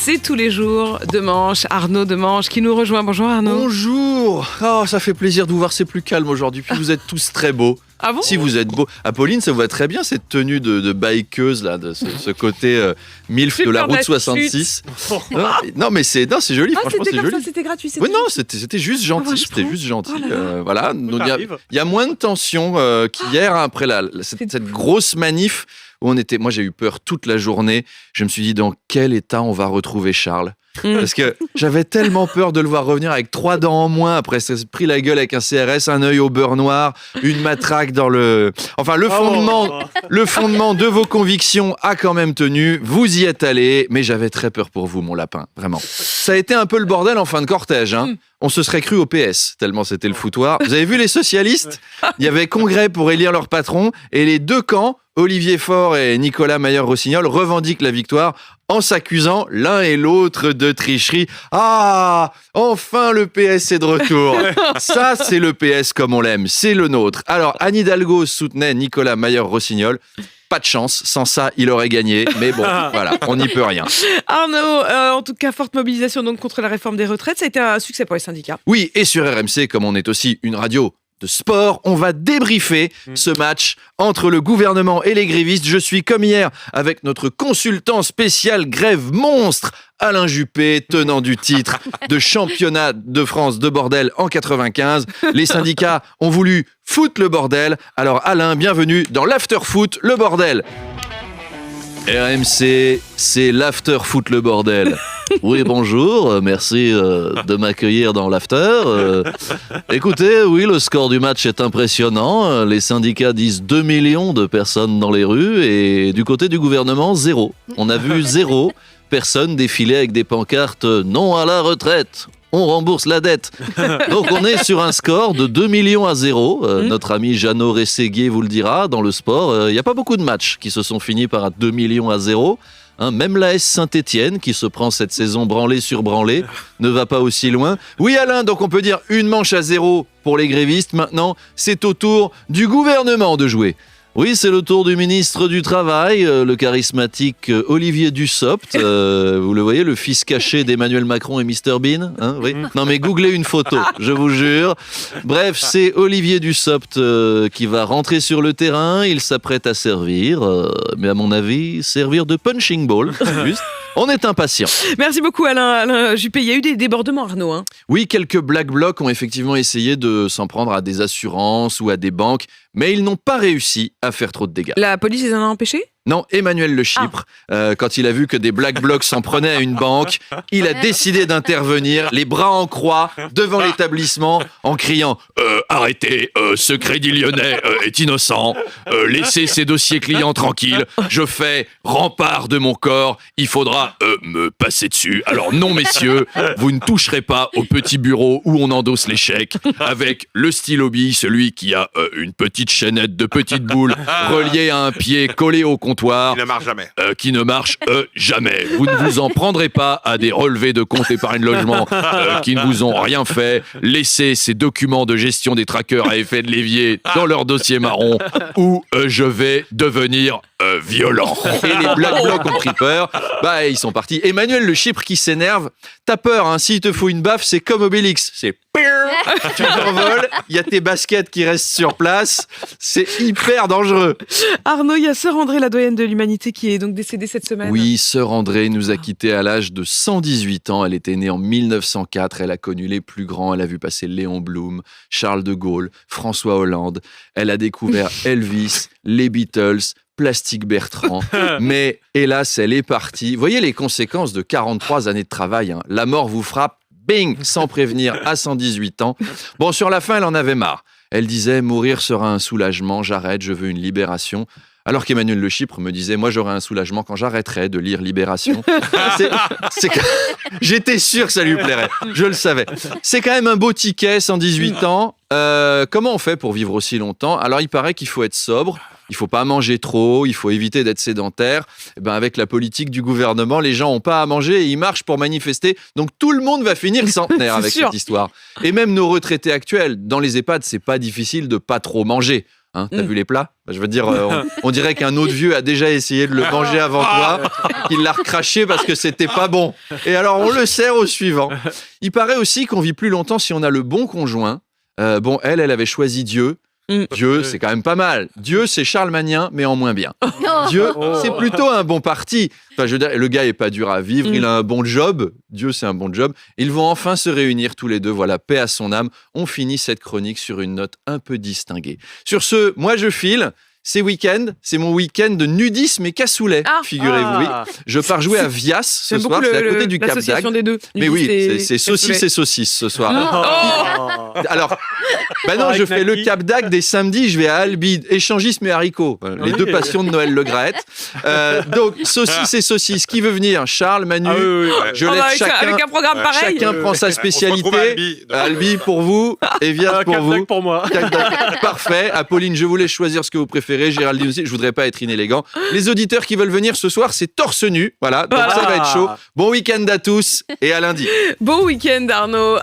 c'est tous les jours Demanche. Arnaud Demanche qui nous rejoint. Bonjour Arnaud. Bonjour. Oh, ça fait plaisir de vous voir, c'est plus calme aujourd'hui. Puis vous êtes tous très beaux. Ah bon ? Si vous êtes beaux. Apolline, ça vous va très bien cette tenue de bikeuse, là, de ce côté MILF de la route 66. Non, mais c'est joli, franchement, c'est joli. C'était gratuit. Oui, non, c'était juste gentil. C'était juste gentil. Oh là là. Voilà. Il y a moins de tension qu'hier, hein, après cette grosse manif où moi j'ai eu peur toute la journée. Je me suis dit, dans quel état on va retrouver Charles ? Parce que j'avais tellement peur de le voir revenir avec 3 dents en moins après s'être pris la gueule avec un CRS, un œil au beurre noir, une matraque dans le... Enfin, le fondement de vos convictions a quand même tenu. Vous y êtes allé, mais j'avais très peur pour vous, mon lapin, vraiment. Ça a été un peu le bordel en fin de cortège, hein. On se serait cru au PS, tellement c'était le foutoir. Vous avez vu les socialistes ? Il y avait congrès pour élire leur patron, et les deux camps, Olivier Faure et Nicolas Mayer-Rossignol, revendiquent la victoire en s'accusant l'un et l'autre de tricherie. Ah, enfin le PS est de retour. Ça, c'est le PS comme on l'aime, c'est le nôtre. Alors, Anne Hidalgo soutenait Nicolas Mayer-Rossignol. Pas de chance, sans ça, il aurait gagné. Mais bon, voilà, on n'y peut rien. Arnaud, en tout cas, forte mobilisation donc contre la réforme des retraites. Ça a été un succès pour les syndicats. Oui, et sur RMC, comme on est aussi une radio de sport, on va débriefer ce match entre le gouvernement et les grévistes. Je suis comme hier avec notre consultant spécial grève monstre, Alain Juppé, tenant du titre de championnat de France de bordel en 95. Les syndicats ont voulu foutre le bordel. Alors Alain, bienvenue dans l'After Foot, le bordel. RMC, c'est l'After Foot, le bordel. Oui, bonjour, merci de m'accueillir dans l'After. Écoutez, oui, le score du match est impressionnant. Les syndicats disent 2 millions de personnes dans les rues et du côté du gouvernement, 0. On a vu 0 personnes défiler avec des pancartes « Non à la retraite ». On rembourse la dette. Donc on est sur un score de 2 millions à 0. Notre ami Jeannot Rességuier vous le dira, dans le sport, il n'y a pas beaucoup de matchs qui se sont finis par 2 millions à 0. Même l'AS Saint-Étienne, qui se prend cette saison branlée sur branlée, ne va pas aussi loin. Oui Alain, donc on peut dire une manche à 0 pour les grévistes. Maintenant, c'est au tour du gouvernement de jouer. Oui, c'est le tour du ministre du Travail, le charismatique Olivier Dussopt. Vous le voyez, le fils caché d'Emmanuel Macron et Mr Bean, hein, oui. Non mais googlez une photo, je vous jure. Bref, c'est Olivier Dussopt qui va rentrer sur le terrain. Il s'apprête à servir, mais à mon avis, servir de punching ball. Juste. On est impatient. Merci beaucoup Alain Juppé. Il y a eu des débordements Arnaud. Hein. Oui, quelques black blocs ont effectivement essayé de s'en prendre à des assurances ou à des banques, mais ils n'ont pas réussi à faire trop de dégâts. La police les en a empêchés ? Non, Emmanuel Le Chypre, quand il a vu que des black blocs s'en prenaient à une banque, il a décidé d'intervenir, les bras en croix, devant l'établissement, en criant « Arrêtez, ce Crédit Lyonnais est innocent, laissez ces dossiers clients tranquilles, je fais rempart de mon corps, il faudra me passer dessus. Alors non messieurs, vous ne toucherez pas au petit bureau où on endosse les chèques, avec le stylo-bille, celui qui a une petite chaînette de petites boules reliée à un pied collé au comptoir. Qui ne marche jamais. Qui ne marche jamais. Vous ne vous en prendrez pas à des relevés de compte épargne logement qui ne vous ont rien fait. Laissez ces documents de gestion des trackers à effet de levier dans leur dossier marron ou je vais devenir violent. Et les Black Blocs ont pris peur. Bah, ils sont partis. Emmanuel Le Chypre qui s'énerve. T'as peur, hein. S'il te faut une baffe, c'est comme Obélix. C'est tu t'envoles, il y a tes baskets qui restent sur place. C'est hyper dangereux. Arnaud, il y a Sœur André, la doyenne de l'humanité, qui est donc décédée cette semaine. Oui, Sœur André nous a quittés à l'âge de 118 ans. Elle était née en 1904. Elle a connu les plus grands. Elle a vu passer Léon Blum, Charles de Gaulle, François Hollande. Elle a découvert Elvis, les Beatles, Plastique Bertrand. Mais hélas, elle est partie. Vous voyez les conséquences de 43 années de travail, hein. La mort vous frappe, bing, sans prévenir, à 118 ans. Bon, sur la fin, elle en avait marre. Elle disait « Mourir sera un soulagement, j'arrête, je veux une libération ». Alors qu'Emmanuel Le Chypre me disait « Moi, j'aurai un soulagement quand j'arrêterai de lire Libération ». J'étais sûr que ça lui plairait. Je le savais. C'est quand même un beau ticket, 118 ans. Comment on fait pour vivre aussi longtemps ? Alors, il paraît qu'il faut être sobre. Il ne faut pas manger trop, il faut éviter d'être sédentaire. Et ben avec la politique du gouvernement, les gens n'ont pas à manger et ils marchent pour manifester. Donc tout le monde va finir centenaire avec cette histoire. Et même nos retraités actuels, dans les EHPAD, c'est pas difficile de pas trop manger. Hein, t'as vu les plats? Je veux dire, on dirait qu'un autre vieux a déjà essayé de le manger avant toi, qu'il l'a recraché parce que c'était pas bon. Et alors, on le sert au suivant. Il paraît aussi qu'on vit plus longtemps si on a le bon conjoint. Elle avait choisi Dieu. Dieu, c'est quand même pas mal. Dieu, c'est Charlemagnin, mais en moins bien. Dieu, c'est plutôt un bon parti. Enfin, je veux dire, le gars est pas dur à vivre, il a un bon job. Dieu, c'est un bon job. Ils vont enfin se réunir tous les deux. Voilà, paix à son âme. On finit cette chronique sur une note un peu distinguée. Sur ce, moi, je file. C'est week-end, c'est mon week-end de nudisme et cassoulet, figurez-vous. Oui. Je pars jouer à Vias ce soir, c'est à côté du Cap d'Agde. Des deux. Mais oui, c'est saucisse et saucisse ce soir. Alors, non, je fais le Cap d'Agde et samedi, je vais à Albi, échangisme et haricots. Les deux passions de Noël Le Graët. Donc, saucisse et saucisse. Qui veut venir? Charles, Manu, je laisse chacun. Avec un programme pareil. Chacun prend sa spécialité. Albi pour vous et Vias pour vous. Pour moi. Parfait. Apolline, je vous laisse choisir ce que vous préférez. Géraldine aussi, je voudrais pas être inélégant. Les auditeurs qui veulent venir ce soir, c'est torse nu. Voilà, donc ça va être chaud. Bon week-end à tous et à lundi. Bon week-end, Arnaud.